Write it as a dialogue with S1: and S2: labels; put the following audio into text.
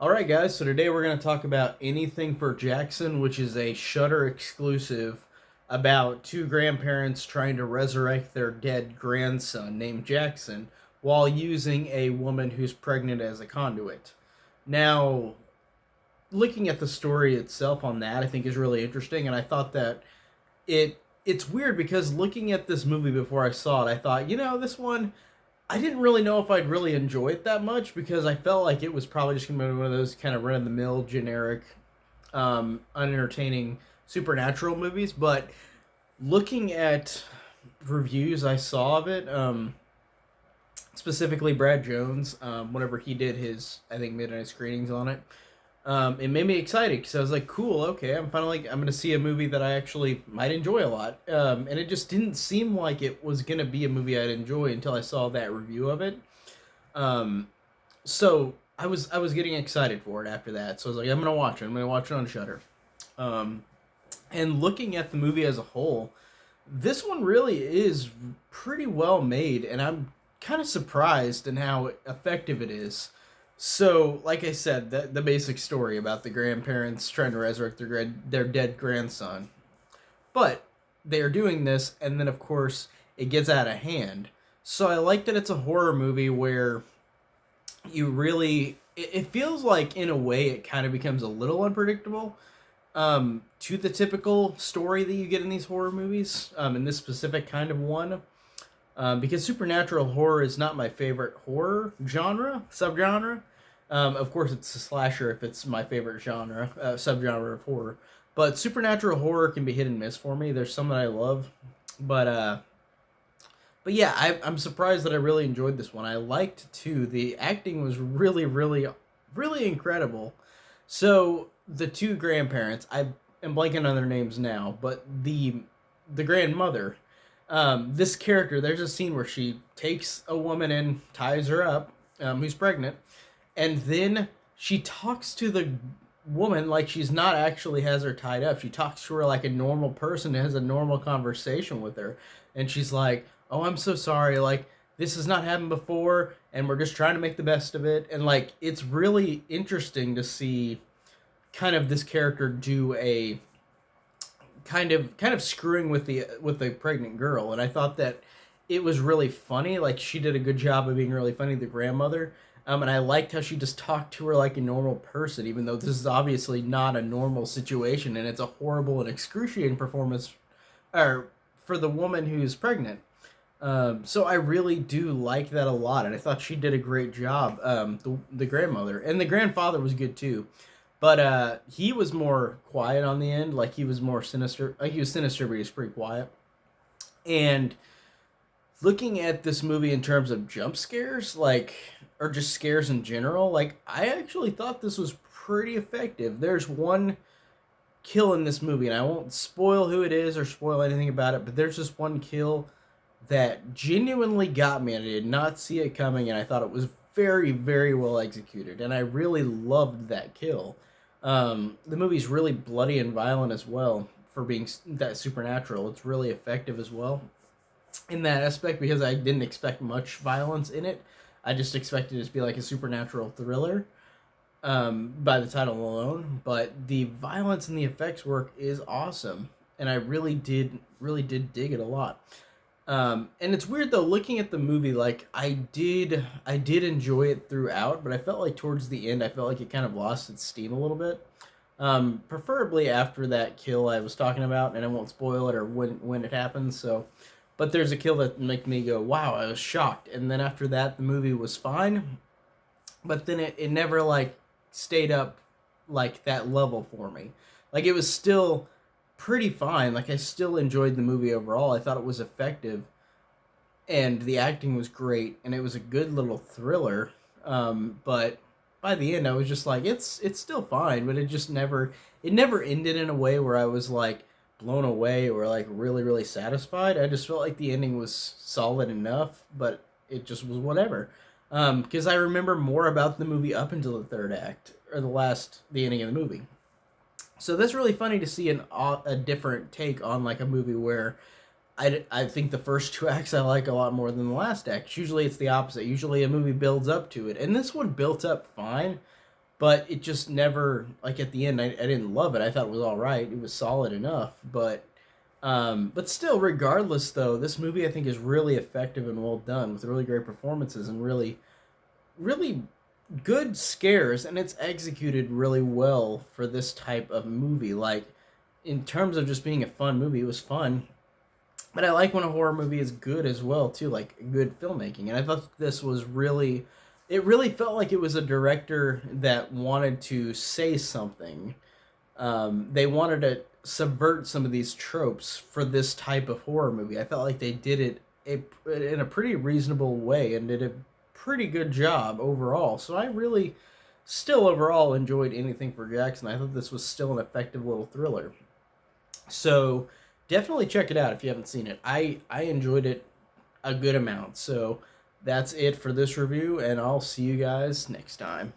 S1: Alright guys, so today we're going to talk about Anything for Jackson, which is a Shudder exclusive about two grandparents trying to resurrect their dead grandson named Jackson while using a woman who's pregnant as a conduit. Now, looking at the story itself on that, I think is really interesting, and I thought that it's weird because looking at this movie before I saw it, I thought, this one I didn't really know if I'd really enjoy it that much because I felt like it was probably just gonna be one of those kind of run of the mill, generic, unentertaining supernatural movies. But looking at reviews I saw of it, specifically Brad Jones, whenever he did his, I think, midnight screenings on it, it made me excited because I was like, cool, okay, I'm gonna see a movie that I actually might enjoy a lot. And it just didn't seem like it was gonna be a movie I'd enjoy until I saw that review of it. Um, so I was getting excited for it after that. So I was like, I'm gonna watch it. I'm gonna watch it on Shutter. Um, and looking at the movie as a whole, this one really is pretty well made, and I'm kind of surprised in how effective it is. So, like I said, the basic story about the grandparents trying to resurrect their dead grandson, but they are doing this, and then of course it gets out of hand. So I like that it's a horror movie where you really it feels like in a way it kind of becomes a little unpredictable, to the typical story that you get in these horror movies, in this specific kind of one. Because supernatural horror is not my favorite horror genre, subgenre. Of course, it's a slasher if it's my favorite genre, subgenre of horror. But supernatural horror can be hit and miss for me. There's some that I love, but but yeah, I'm surprised that I really enjoyed this one. I liked too. The acting was really, really, really incredible. So the two grandparents, I am blanking on their names now, but the grandmother, this character, there's a scene where she takes a woman and ties her up, who's pregnant, and then she talks to the woman like she's not actually has her tied up. She talks to her like a normal person and has a normal conversation with her. And she's like, "Oh, I'm so sorry. Like, this has not happened before, and we're just trying to make the best of it." And like, it's really interesting to see kind of this character do a kind of screwing with the pregnant girl, and I thought that it was really funny. Like she did a good job of being really funny, the grandmother. And I liked how she just talked to her like a normal person, even though this is obviously not a normal situation, and it's a horrible and excruciating performance, or for the woman who's pregnant. So I really do like that a lot, and I thought she did a great job. The grandmother and the grandfather was good too, but he was more quiet on the end. Like he was more sinister. Like he was sinister, but he was pretty quiet. And looking at this movie in terms of jump scares, like or just scares in general, like I actually thought this was pretty effective. There's one kill in this movie, and I won't spoil who it is or spoil anything about it, but there's just one kill that genuinely got me, and I did not see it coming, and I thought it was very, very well executed, and I really loved that kill. The movie's really bloody and violent as well for being that supernatural. It's really effective as well in that aspect because I didn't expect much violence in it. I just expected it to be like a supernatural thriller, by the title alone. But the violence and the effects work is awesome, and I really did dig it a lot. And it's weird though, looking at the movie, like I did enjoy it throughout, but I felt like towards the end, I felt like it kind of lost its steam a little bit. Preferably after that kill I was talking about, and I won't spoil it or when it happens. So, but there's a kill that made me go, "Wow!" I was shocked, and then after that, the movie was fine, but then it never like stayed up like that level for me. Like it was still pretty fine. Like I still enjoyed the movie overall. I thought it was effective, and the acting was great, and it was a good little thriller. But by the end, I was just like, it's still fine, but it never ended in a way where I was like blown away or like really really satisfied. I just felt like the ending was solid enough, but it just was whatever. Because I remember more about the movie up until the third act or the ending of the movie. So that's really funny to see a different take on like a movie where I think the first two acts I like a lot more than the last act. Usually it's the opposite. Usually a movie builds up to it, and this one built up fine, but it just never, like, at the end, I didn't love it. I thought it was all right. It was solid enough, but still, regardless, though, this movie I think is really effective and well done with really great performances and really good scares, and it's executed really well for this type of movie. Like, in terms of just being a fun movie, it was fun. But I like when a horror movie is good as well too, like good filmmaking. And I thought this was really, it really felt like it was a director that wanted to say something. They wanted to subvert some of these tropes for this type of horror movie. I felt like they did it in a pretty reasonable way and did a pretty good job overall. So I really, still overall enjoyed Anything for Jackson. I thought this was still an effective little thriller. So definitely check it out if you haven't seen it. I enjoyed it a good amount. So that's it for this review, and I'll see you guys next time.